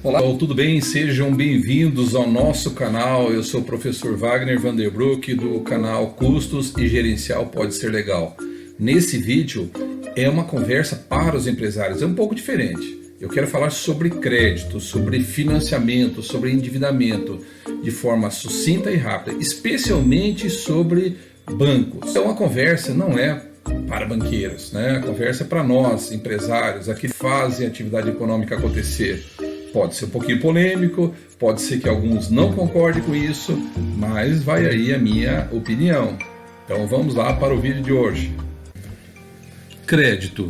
Olá, tudo bem? Sejam bem-vindos ao nosso canal. Eu sou o professor Wagner Vanderbroek do canal Custos e Gerencial Pode Ser Legal. Nesse vídeo é uma conversa para os empresários, é um pouco diferente. Eu quero falar sobre crédito, sobre financiamento, sobre endividamento de forma sucinta e rápida, especialmente sobre bancos. Então a conversa não é para banqueiros, né? A conversa é para nós, empresários, aqui que fazem a atividade econômica acontecer. Pode ser um pouquinho polêmico, pode ser que alguns não concordem com isso, mas vai aí a minha opinião. Então vamos lá para o vídeo de hoje. Crédito.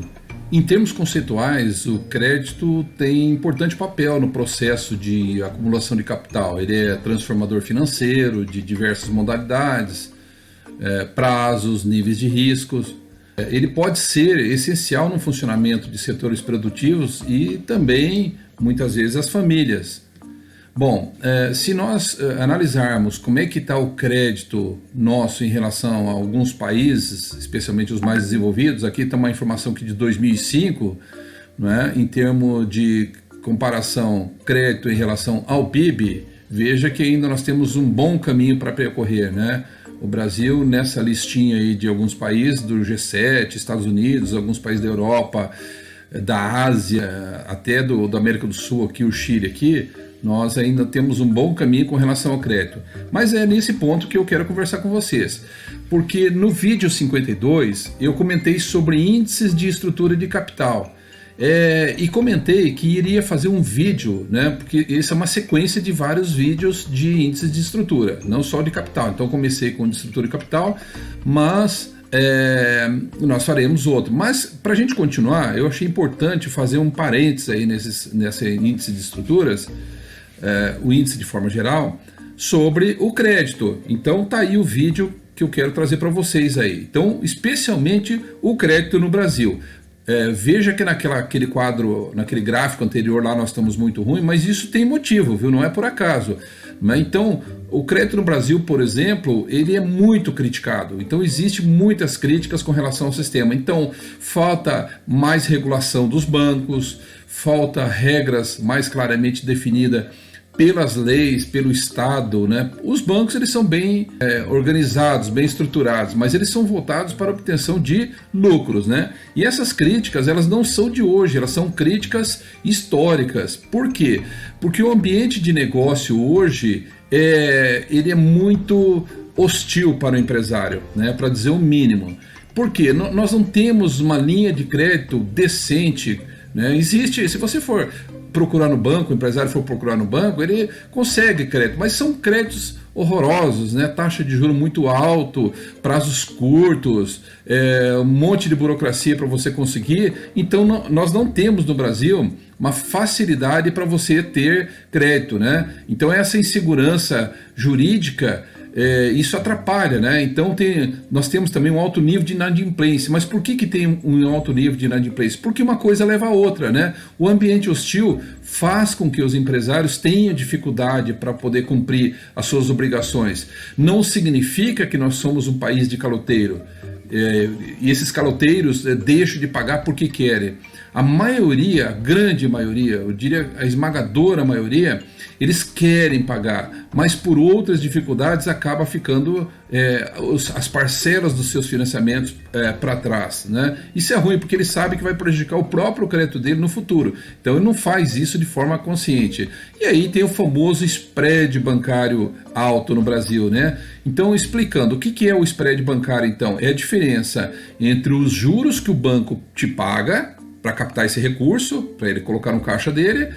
Em termos conceituais, o crédito tem importante papel no processo de acumulação de capital. Ele é transformador financeiro de diversas modalidades, prazos, níveis de riscos. Ele pode ser essencial no funcionamento de setores produtivos e também, muitas vezes, as famílias. Bom, se nós analisarmos como é que está o crédito nosso em relação a alguns países, especialmente os mais desenvolvidos, aqui está uma informação aqui de 2005, né, em termos de comparação crédito em relação ao PIB, veja que ainda nós temos um bom caminho para percorrer, né? O Brasil, nessa listinha aí de alguns países do G7, Estados Unidos, alguns países da Europa, da Ásia, até da América do Sul, aqui o Chile aqui, nós ainda temos um bom caminho com relação ao crédito. Mas é nesse ponto que eu quero conversar com vocês. Porque no vídeo 52 eu comentei sobre índices de estrutura de capital. E comentei que iria fazer um vídeo, né, porque isso é uma sequência de vários vídeos de índices de estrutura, não só de capital. Então comecei com de estrutura de capital, mas nós faremos outro. Mas para a gente continuar, eu achei importante fazer um parênteses aí nesse índice de estruturas, o índice de forma geral, sobre o crédito. Então tá aí o vídeo que eu quero trazer para vocês aí. Então, especialmente o crédito no Brasil. Veja que naquele quadro, naquele gráfico anterior lá nós estamos muito ruim, mas isso tem motivo, viu? Não é por acaso. Então, o crédito no Brasil, por exemplo, ele é muito criticado. Então, existe muitas críticas com relação ao sistema. Então, falta mais regulação dos bancos, falta regras mais claramente definidas pelas leis, pelo Estado, né? Os bancos eles são bem organizados, bem estruturados, mas eles são voltados para a obtenção de lucros, né? E essas críticas elas não são de hoje, elas são críticas históricas. Por quê? Porque o ambiente de negócio hoje ele é muito hostil para o empresário, né? Para dizer o mínimo. Por quê? Nós não temos uma linha de crédito decente, né? Existe, se você for procurar no banco, o empresário for procurar no banco, ele consegue crédito, mas são créditos horrorosos, né? Taxa de juros muito alto, prazos curtos, um monte de burocracia para você conseguir. Então nós não temos no Brasil uma facilidade para você ter crédito, né? Então essa insegurança jurídica, isso atrapalha, né? Então nós temos também um alto nível de inadimplência. Mas por que tem um alto nível de inadimplência? Porque uma coisa leva a outra, né? O ambiente hostil faz com que os empresários tenham dificuldade para poder cumprir as suas obrigações. Não significa que nós somos um país de caloteiro. E esses caloteiros deixam de pagar porque querem. A maioria, a grande maioria, eu diria a esmagadora maioria, eles querem pagar, mas por outras dificuldades acaba ficando as parcelas dos seus financiamentos para trás, né? Isso é ruim porque ele sabe que vai prejudicar o próprio crédito dele no futuro. Então ele não faz isso de forma consciente. E aí tem o famoso spread bancário alto no Brasil, né? Então, explicando, o que é o spread bancário então? É a diferença entre os juros que o banco te paga para captar esse recurso, para ele colocar no caixa dele,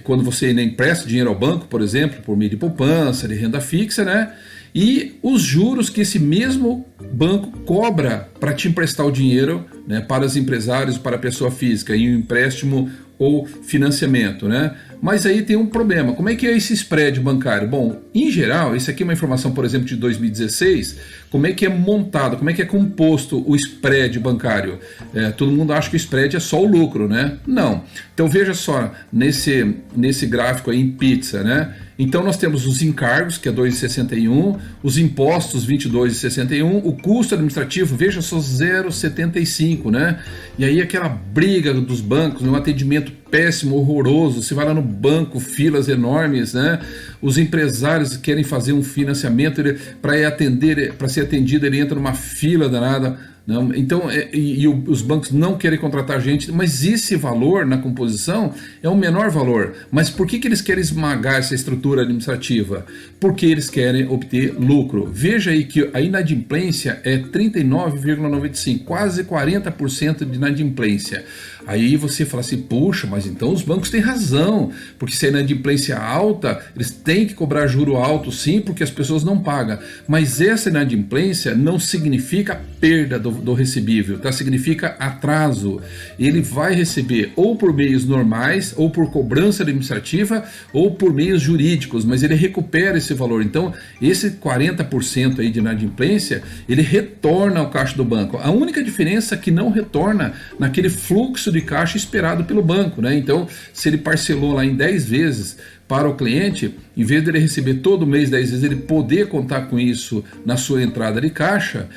quando você ainda empresta dinheiro ao banco, por exemplo, por meio de poupança, de renda fixa, né? E os juros que esse mesmo banco cobra para te emprestar o dinheiro, né, para os empresários, para a pessoa física, em um empréstimo ou financiamento, né? Mas aí tem um problema. Como é que é esse spread bancário? Bom, em geral, isso aqui é uma informação, por exemplo, de 2016, como é que é montado, como é que é composto o spread bancário? Todo mundo acha que o spread é só o lucro, né? Não. Então veja só, nesse gráfico aí em pizza, né? Então nós temos os encargos, que é 2,61, os impostos 22,61, o custo administrativo, veja só, 0,75, né? E aí aquela briga dos bancos, um atendimento péssimo, horroroso, você vai lá no banco, filas enormes, né? Os empresários querem fazer um financiamento para ser atendido, ele entra numa fila danada. Não, então, os bancos não querem contratar gente, mas esse valor na composição é o menor valor. Mas por que eles querem esmagar essa estrutura administrativa? Porque eles querem obter lucro. Veja aí que a inadimplência é 39,95%, quase 40% de inadimplência. Aí você fala assim, puxa, mas então os bancos têm razão, porque se a inadimplência é alta, eles têm que cobrar juro alto sim, porque as pessoas não pagam. Mas essa inadimplência não significa perda do recebível, tá? Significa atraso. Ele vai receber ou por meios normais, ou por cobrança administrativa, ou por meios jurídicos, mas ele recupera esse valor. Então, esse 40% aí de inadimplência, ele retorna ao caixa do banco. A única diferença é que não retorna naquele fluxo de caixa esperado pelo banco, né? Então, se ele parcelou lá em 10 vezes para o cliente, em vez de ele receber todo mês 10 vezes, ele poder contar com isso na sua entrada de caixa,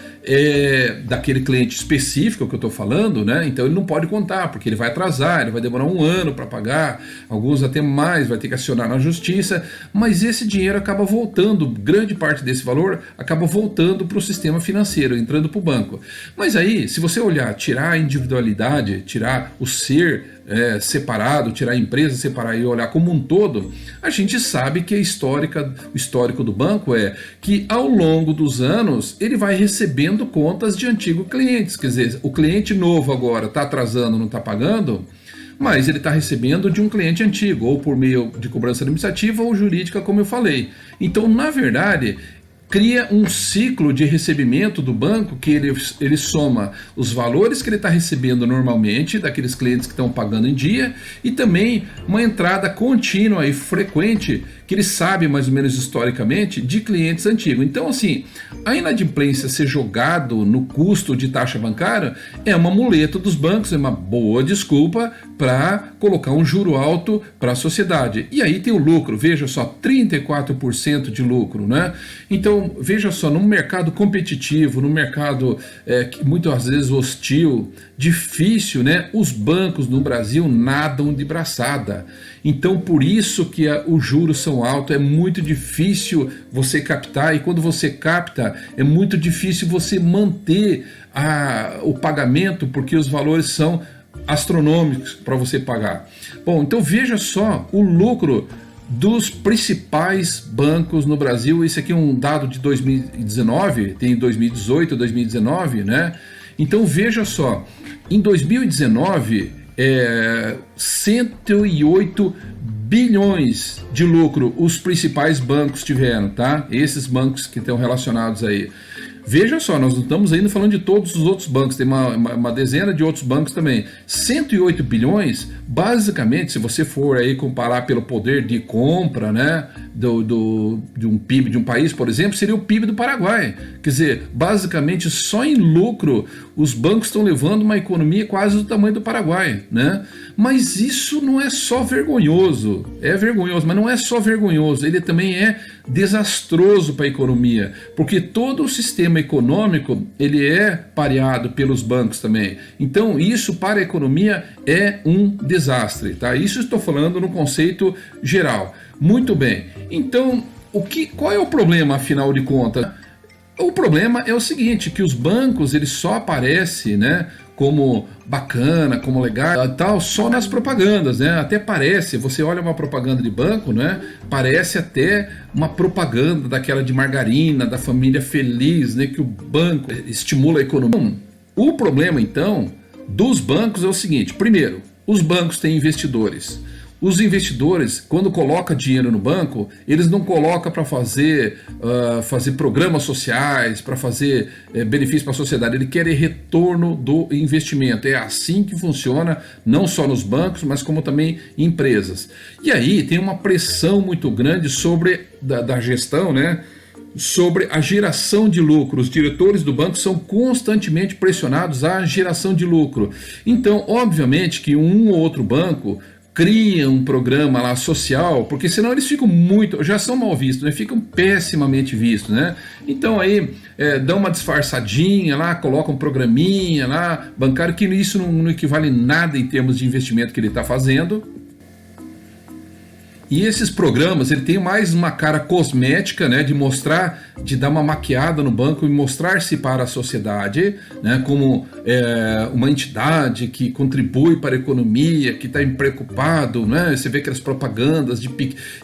daquele cliente específico que eu estou falando, né? Então ele não pode contar, porque ele vai atrasar, ele vai demorar 1 ano para pagar, alguns até mais, vai ter que acionar na justiça, mas esse dinheiro acaba voltando, grande parte desse valor acaba voltando para o sistema financeiro, entrando para o banco. Mas aí, se você olhar, tirar a individualidade, tirar o ser separado, tirar a empresa separada e olhar como um todo, a gente sabe que o histórico do banco é que ao longo dos anos ele vai recebendo contas de antigos clientes, quer dizer, o cliente novo agora está atrasando, não está pagando, mas ele está recebendo de um cliente antigo, ou por meio de cobrança administrativa ou jurídica, como eu falei. Então, na verdade, cria um ciclo de recebimento do banco que ele soma os valores que ele está recebendo normalmente daqueles clientes que estão pagando em dia e também uma entrada contínua e frequente que ele sabe mais ou menos historicamente de clientes antigos. Então, assim, a inadimplência ser jogado no custo de taxa bancária é uma muleta dos bancos, é uma boa desculpa para colocar um juro alto para a sociedade. E aí tem o lucro, veja só, 34% de lucro, né? Então, veja só, num mercado competitivo, num mercado que muitas vezes hostil, difícil, né? Os bancos no Brasil nadam de braçada. Então, por isso que os juros são altos, é muito difícil você captar, e quando você capta, é muito difícil você manter o pagamento, porque os valores são astronômicos para você pagar. Bom, então veja só o lucro dos principais bancos no Brasil. Esse aqui é um dado de 2019, tem 2018, 2019, né? Então veja só, em 2019, 108 bilhões de lucro os principais bancos tiveram, tá? Esses bancos que estão relacionados aí. Veja só, nós não estamos ainda falando de todos os outros bancos, tem uma dezena de outros bancos também. 108 bilhões, basicamente, se você for aí comparar pelo poder de compra, né, de um PIB de um país, por exemplo, seria o PIB do Paraguai. Quer dizer, basicamente, só em lucro, os bancos estão levando uma economia quase do tamanho do Paraguai, né? Mas isso não é só vergonhoso, é vergonhoso, mas não é só vergonhoso, ele também é desastroso para a economia, porque todo o sistema econômico ele é pareado pelos bancos também. Então isso para a economia é um desastre, tá? Isso estou falando no conceito geral. Muito bem. Então qual é o problema, afinal de contas? O problema é o seguinte, que os bancos eles só aparecem, né, como bacana, como legal e tal, só nas propagandas, né? Até parece, você olha uma propaganda de banco, né? Parece até uma propaganda daquela de margarina, da família feliz, né? Que o banco estimula a economia. O problema, então, dos bancos é o seguinte: primeiro, os bancos têm investidores. Os investidores, quando colocam dinheiro no banco, eles não colocam para fazer programas sociais, para fazer benefício para a sociedade. Eles querem retorno do investimento. É assim que funciona, não só nos bancos, mas como também em empresas. E aí tem uma pressão muito grande sobre da gestão, né? Sobre a geração de lucro. Os diretores do banco são constantemente pressionados à geração de lucro. Então, obviamente que um ou outro banco cria um programa lá social, porque senão eles ficam muito, já são mal vistos, né? Ficam pessimamente vistos, né? Então aí dão uma disfarçadinha lá, colocam um programinha lá, bancário, que isso não equivale nada em termos de investimento que ele está fazendo. E esses programas, ele tem mais uma cara cosmética, né, de mostrar, de dar uma maquiada no banco e mostrar-se para a sociedade, né, como uma entidade que contribui para a economia, que está preocupado, né, você vê aquelas propagandas de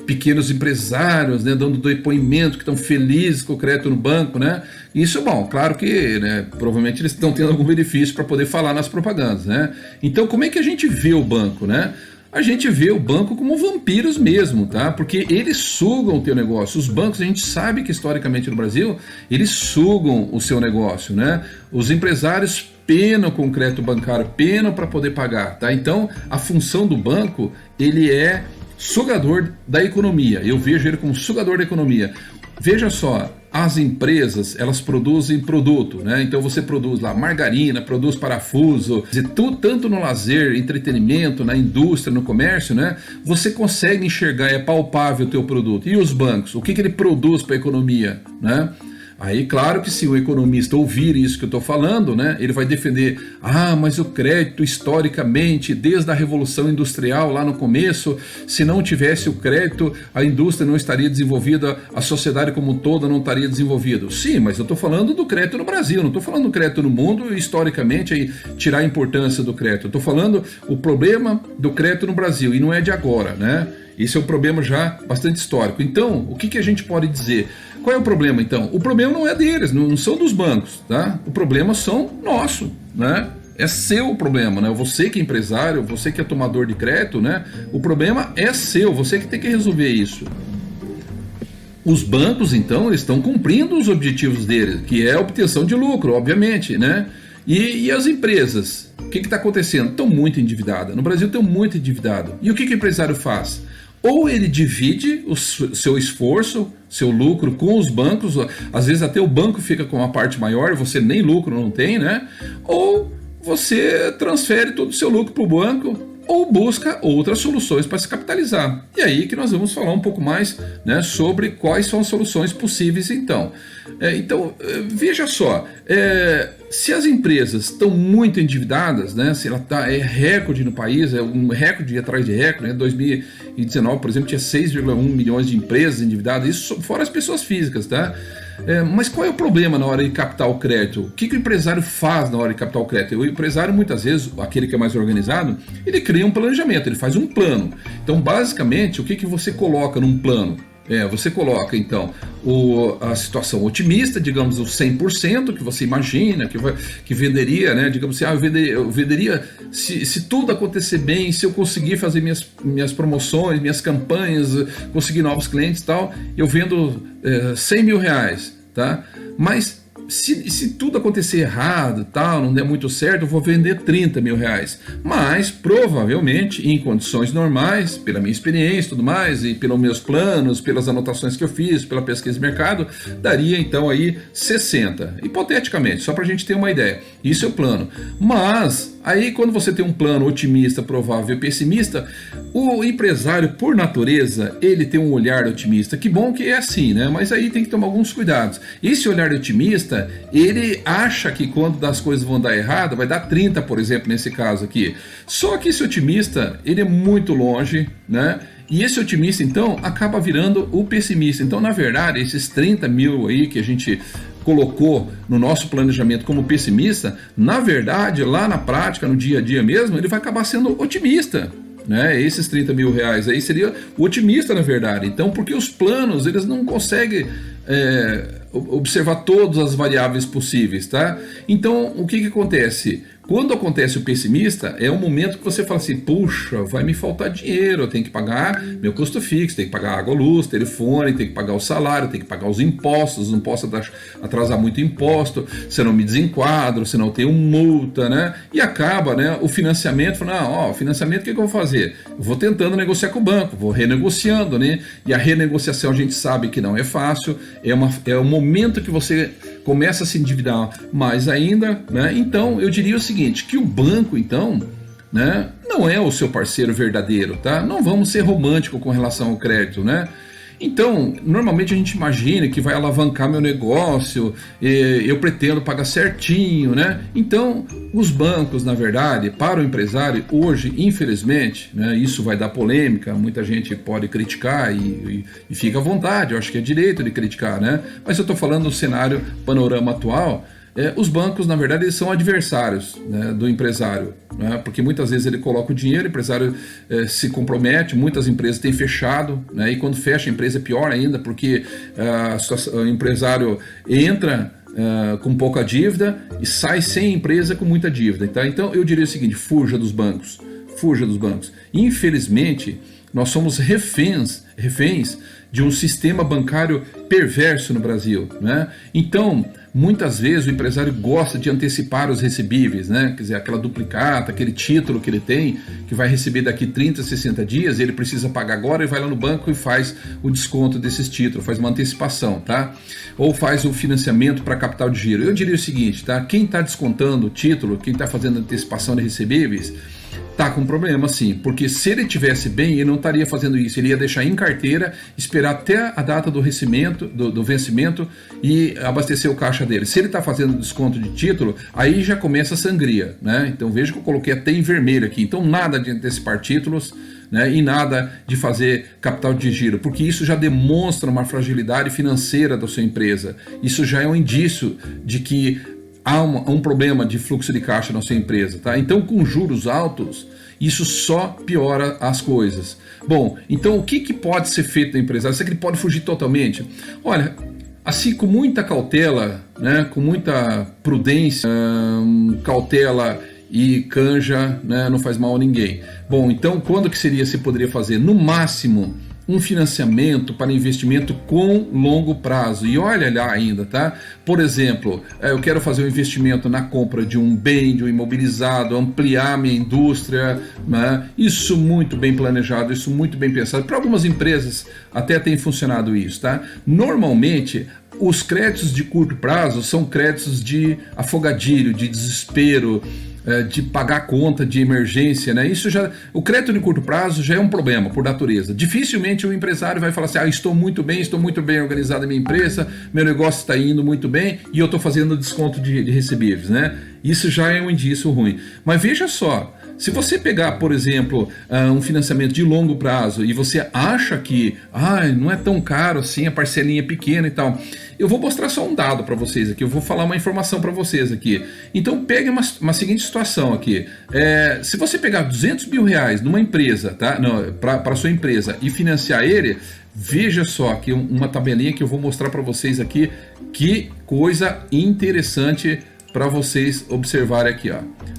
pequenos empresários, né, dando depoimento, que estão felizes com o crédito no banco, né. Isso é bom, claro que, né, provavelmente eles estão tendo algum benefício para poder falar nas propagandas, né. Então, como é que a gente vê o banco, né? A gente vê o banco como vampiros mesmo, tá? Porque eles sugam o teu negócio. Os bancos, a gente sabe que historicamente no Brasil, eles sugam o seu negócio, né? Os empresários penam com o crédito bancário, penam para poder pagar, tá? Então, a função do banco, ele é sugador da economia. Eu vejo ele como sugador da economia. Veja só, as empresas, elas produzem produto, né? Então você produz lá margarina, produz parafuso, tanto no lazer, entretenimento, na indústria, no comércio, né? Você consegue enxergar, é palpável o teu produto. E os bancos, o que ele produz para a economia, né? Aí, claro que se o economista ouvir isso que eu estou falando, né, ele vai defender, mas o crédito historicamente, desde a Revolução Industrial lá no começo, se não tivesse o crédito, a indústria não estaria desenvolvida, a sociedade como um todo não estaria desenvolvida. Sim, mas eu estou falando do crédito no Brasil, não estou falando do crédito no mundo, historicamente, aí, tirar a importância do crédito. Eu estou falando o problema do crédito no Brasil, e não é de agora, né? Esse é um problema já bastante histórico. Então, o que a gente pode dizer? Qual é o problema, então? O problema não é deles, não são dos bancos, tá? O problema são nosso, né? É seu o problema, né? Você que é empresário, você que é tomador de crédito, né? O problema é seu, você que tem que resolver isso. Os bancos, então, eles estão cumprindo os objetivos deles, que é a obtenção de lucro, obviamente, né? E as empresas? O que está acontecendo? Estão muito endividadas. No Brasil estão muito endividadas. E o que o empresário faz? Ou ele divide o seu esforço, seu lucro com os bancos, às vezes até o banco fica com uma parte maior, você nem lucro não tem, né? Ou você transfere todo o seu lucro para o banco, ou busca outras soluções para se capitalizar. E aí que nós vamos falar um pouco mais, né, sobre quais são as soluções possíveis então. Veja só, se as empresas estão muito endividadas, né, se ela é recorde no país, é um recorde atrás de recorde, né, 2019, por exemplo, tinha 6,1 milhões de empresas endividadas, isso fora as pessoas físicas, tá? Mas qual é o problema na hora de captar o crédito? O que o empresário faz na hora de captar o crédito? O empresário, muitas vezes, aquele que é mais organizado, ele cria um planejamento, ele faz um plano. Então, basicamente, o que você coloca num plano? Você coloca, então, a situação otimista, digamos, o 100% que você imagina, que venderia, né? Digamos assim, eu venderia se tudo acontecer bem, se eu conseguir fazer minhas promoções, minhas campanhas, conseguir novos clientes e tal, eu vendo 100 mil reais, tá? Mas se tudo acontecer errado, tal, não der muito certo, eu vou vender 30 mil reais. Mas, provavelmente, em condições normais, pela minha experiência e tudo mais, e pelos meus planos, pelas anotações que eu fiz, pela pesquisa de mercado, daria então aí 60. Hipoteticamente, só para a gente ter uma ideia. Isso é o plano. Mas, aí quando você tem um plano otimista, provável e pessimista, o empresário, por natureza, ele tem um olhar otimista. Que bom que é assim, né? Mas aí tem que tomar alguns cuidados. Esse olhar otimista, ele acha que quando as coisas vão dar errado, vai dar 30, por exemplo, nesse caso aqui. Só que esse otimista, ele é muito longe, né? E esse otimista, então, acaba virando o pessimista. Então, na verdade, esses 30 mil aí que a gente colocou no nosso planejamento como pessimista, na verdade, lá na prática, no dia a dia mesmo, ele vai acabar sendo otimista, né? Esses 30 mil reais aí seria o otimista, na verdade. Então, porque os planos, eles não conseguem observar todas as variáveis possíveis, tá? Então, o que acontece? Quando acontece o pessimista, é um momento que você fala assim, puxa, vai me faltar dinheiro, eu tenho que pagar meu custo fixo, tenho que pagar água, luz, telefone, tenho que pagar o salário, tenho que pagar os impostos, não posso atrasar muito imposto, senão me desenquadro, senão eu tenho multa, né? E acaba, né, o financiamento, falando, financiamento, o que eu vou fazer? Eu vou tentando negociar com o banco, vou renegociando, né? E a renegociação a gente sabe que não é fácil, é um momento que você começa a se endividar mais ainda, né? Então, eu diria o seguinte, que o banco, então, né, não é o seu parceiro verdadeiro, tá? Não vamos ser românticos com relação ao crédito, né? Então, normalmente a gente imagina que vai alavancar meu negócio, eu pretendo pagar certinho, né? Então, os bancos, na verdade, para o empresário, hoje, infelizmente, né, isso vai dar polêmica, muita gente pode criticar e fica à vontade, eu acho que é direito de criticar, né? Mas eu estou falando do cenário, panorama atual. Os bancos, na verdade, eles são adversários, né, do empresário, né, porque muitas vezes ele coloca o dinheiro, o empresário se compromete, muitas empresas têm fechado, né, e quando fecha a empresa é pior ainda, porque o empresário entra com pouca dívida e sai sem empresa com muita dívida. Tá? Então eu diria o seguinte, fuja dos bancos. Infelizmente, nós somos reféns de um sistema bancário perverso no Brasil, né? Então, muitas vezes o empresário gosta de antecipar os recebíveis, né? Quer dizer, aquela duplicata, aquele título que ele tem, que vai receber daqui 30, 60 dias, ele precisa pagar agora e vai lá no banco e faz o desconto desses títulos, faz uma antecipação, tá? Ou faz o financiamento para capital de giro. Eu diria o seguinte, tá? Quem está descontando o título, quem está fazendo antecipação de recebíveis, tá com problema sim, porque se ele tivesse bem, ele não estaria fazendo isso, ele ia deixar em carteira, esperar até a data do vencimento e abastecer o caixa dele. Se ele está fazendo desconto de título, aí já começa a sangria, né? Então veja que eu coloquei até em vermelho aqui, então nada de antecipar títulos, né? E nada de fazer capital de giro, porque isso já demonstra uma fragilidade financeira da sua empresa, isso já é um indício de que há um problema de fluxo de caixa na sua empresa, tá? Então, com juros altos, isso só piora as coisas. Bom, então o que pode ser feito no empresário? Será que ele pode fugir totalmente? Olha, assim, com muita cautela, né? Com muita prudência, cautela e canja, né? Não faz mal a ninguém. Bom, então quando que se poderia fazer? No máximo, um financiamento para investimento com longo prazo. E olha lá ainda, tá? Por exemplo, eu quero fazer um investimento na compra de um bem, de um imobilizado, ampliar minha indústria, né? Isso muito bem planejado, isso muito bem pensado. Para algumas empresas até tem funcionado isso, tá? Normalmente, os créditos de curto prazo são créditos de afogadilho, de desespero, de pagar conta de emergência, né? O crédito de curto prazo já é um problema por natureza. Dificilmente o empresário vai falar assim, estou muito bem organizado a minha empresa, meu negócio está indo muito bem e eu estou fazendo desconto de recebíveis, né? Isso já é um indício ruim. Mas veja só, se você pegar, por exemplo, um financiamento de longo prazo e você acha que não é tão caro assim, a parcelinha é pequena e tal, eu vou mostrar só um dado para vocês aqui, eu vou falar uma informação para vocês aqui. Então pegue uma seguinte situação aqui, se você pegar 200 mil reais numa empresa, tá? Para a sua empresa e financiar ele, veja só aqui uma tabelinha que eu vou mostrar para vocês aqui, que coisa interessante para vocês observarem aqui, ó.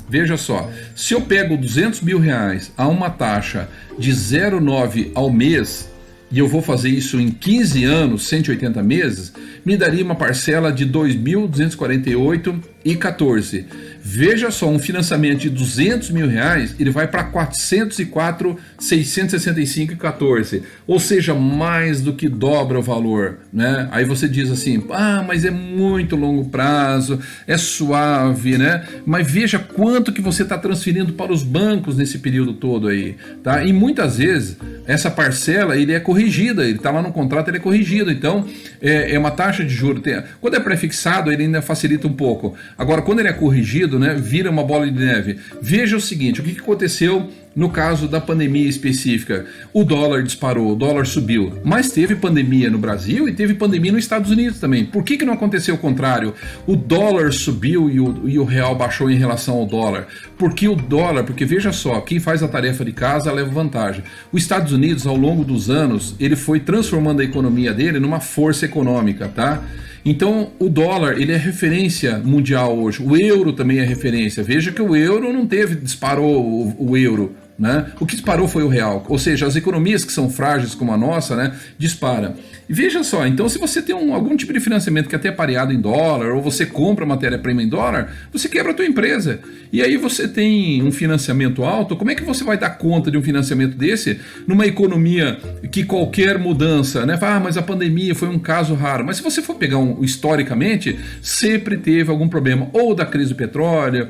Veja só, se eu pego 200 mil reais a uma taxa de 0,9 ao mês, e eu vou fazer isso em 15 anos, 180 meses, me daria uma parcela de R$ 2.248,14. Veja só, um financiamento de 200 mil reais, ele vai para 404.665,14, ou seja, mais do que dobra o valor, né? Aí você diz assim, mas é muito longo prazo, é suave, né? Mas veja quanto que você está transferindo para os bancos nesse período todo aí, tá? E muitas vezes essa parcela ele é corrigida, ele está lá no contrato, ele é corrigido, então é uma taxa de juros. Quando é prefixado, ele ainda facilita um pouco. Agora, quando ele é corrigido, né, vira uma bola de neve. Veja o seguinte, o que aconteceu no caso da pandemia específica? O dólar disparou, o dólar subiu, mas teve pandemia no Brasil e teve pandemia nos Estados Unidos também. Por que não aconteceu o contrário? O dólar subiu e o real baixou em relação ao dólar. Porque veja só, quem faz a tarefa de casa leva vantagem. Os Estados Unidos, ao longo dos anos, ele foi transformando a economia dele numa força econômica, tá? Então o dólar ele é referência mundial hoje, o euro também é referência. Veja que o euro não disparou o euro, né? O que disparou foi o real, ou seja, as economias que são frágeis como a nossa, né, disparam. E veja só, então se você tem algum tipo de financiamento que é até pareado em dólar, ou você compra matéria-prima em dólar, você quebra a tua empresa. E aí você tem um financiamento alto, como é que você vai dar conta de um financiamento desse numa economia que qualquer mudança, né, mas a pandemia foi um caso raro. Mas se você for pegar historicamente, sempre teve algum problema, ou da crise do petróleo,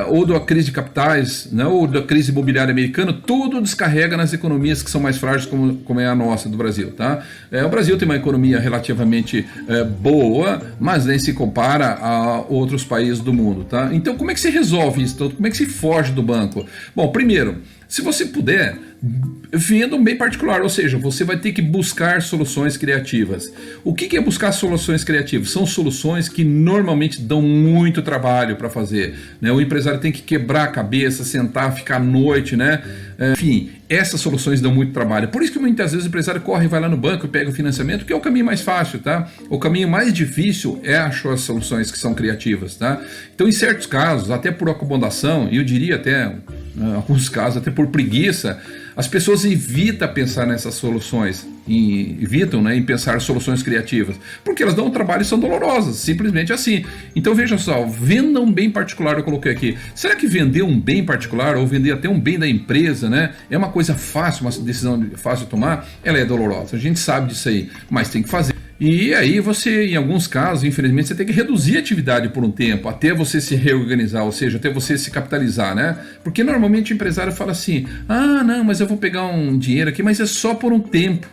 ou da crise de capitais, né, ou da crise imobiliária, imobiliário americano, tudo descarrega nas economias que são mais frágeis, como é a nossa do Brasil, tá? O Brasil tem uma economia relativamente boa, mas nem se compara a outros países do mundo, tá? Então, como é que se resolve isso? Então, como é que se foge do banco? Bom, primeiro, se você puder, venda um bem particular, ou seja, você vai ter que buscar soluções criativas. O que é buscar soluções criativas? São soluções que normalmente dão muito trabalho para fazer, né? O empresário tem que quebrar a cabeça, sentar, ficar à noite, né? Enfim, essas soluções dão muito trabalho. Por isso que muitas vezes o empresário corre e vai lá no banco e pega o financiamento, que é o caminho mais fácil, tá? O caminho mais difícil é achar as soluções que são criativas, tá? Então, em certos casos, até por acomodação, e eu diria até, em alguns casos, até por preguiça, as pessoas evitam pensar nessas soluções, evitam, né, em pensar soluções criativas, porque elas dão um trabalho e são dolorosas, simplesmente assim. Então veja só, venda um bem particular, eu coloquei aqui. Será que vender um bem particular ou vender até um bem da empresa, né, é uma coisa fácil, uma decisão fácil de tomar? Ela é dolorosa, a gente sabe disso aí, mas tem que fazer. E aí você, em alguns casos, infelizmente, você tem que reduzir a atividade por um tempo, até você se reorganizar, ou seja, até você se capitalizar, né? Porque normalmente o empresário fala assim, ah, não, mas eu vou pegar um dinheiro aqui, mas é só por um tempo.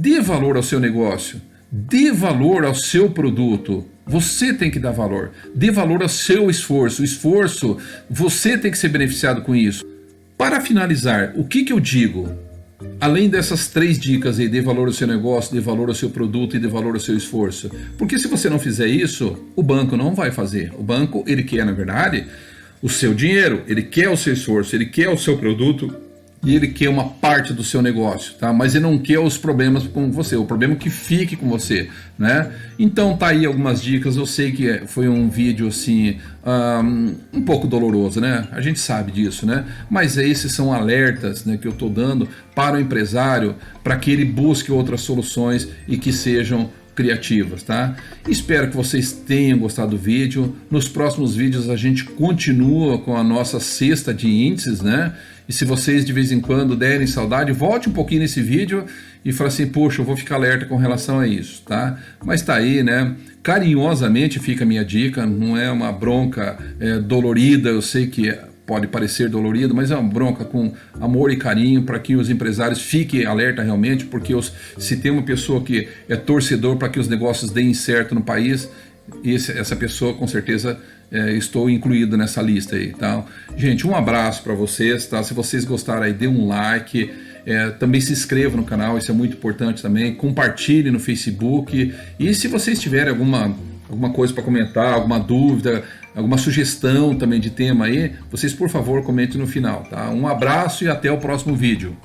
Dê valor ao seu negócio, dê valor ao seu produto. Você tem que dar valor, dê valor ao seu esforço. O esforço, você tem que ser beneficiado com isso. Para finalizar, o que eu digo? Além dessas 3 dicas aí, dê valor ao seu negócio, dê valor ao seu produto e dê valor ao seu esforço. Porque se você não fizer isso, o banco não vai fazer. O banco, ele quer, na verdade, o seu dinheiro, ele quer o seu esforço, ele quer o seu produto e ele quer uma parte do seu negócio, tá? Mas ele não quer os problemas com você, o problema é que fique com você, né? Então tá aí algumas dicas. Eu sei que foi um vídeo assim um pouco doloroso, né? A gente sabe disso, né? Mas esses são alertas, né, que eu tô dando para o empresário, para que ele busque outras soluções e que sejam criativas, tá? Espero que vocês tenham gostado do vídeo. Nos próximos vídeos a gente continua com a nossa cesta de índices, né? E se vocês de vez em quando derem saudade, volte um pouquinho nesse vídeo e fale assim, poxa, eu vou ficar alerta com relação a isso, tá? Mas tá aí, né? Carinhosamente fica a minha dica, não é uma bronca dolorida, eu sei que pode parecer dolorido, mas é uma bronca com amor e carinho para que os empresários fiquem alerta realmente, porque se tem uma pessoa que é torcedor para que os negócios deem certo no país, essa pessoa com certeza estou incluído nessa lista aí, tá? Gente, um abraço para vocês, tá? Se vocês gostaram aí, dê um like, também se inscreva no canal, isso é muito importante também, compartilhe no Facebook, e se vocês tiverem alguma coisa para comentar, alguma dúvida, alguma sugestão também de tema aí, vocês por favor comentem no final, tá? Um abraço e até o próximo vídeo.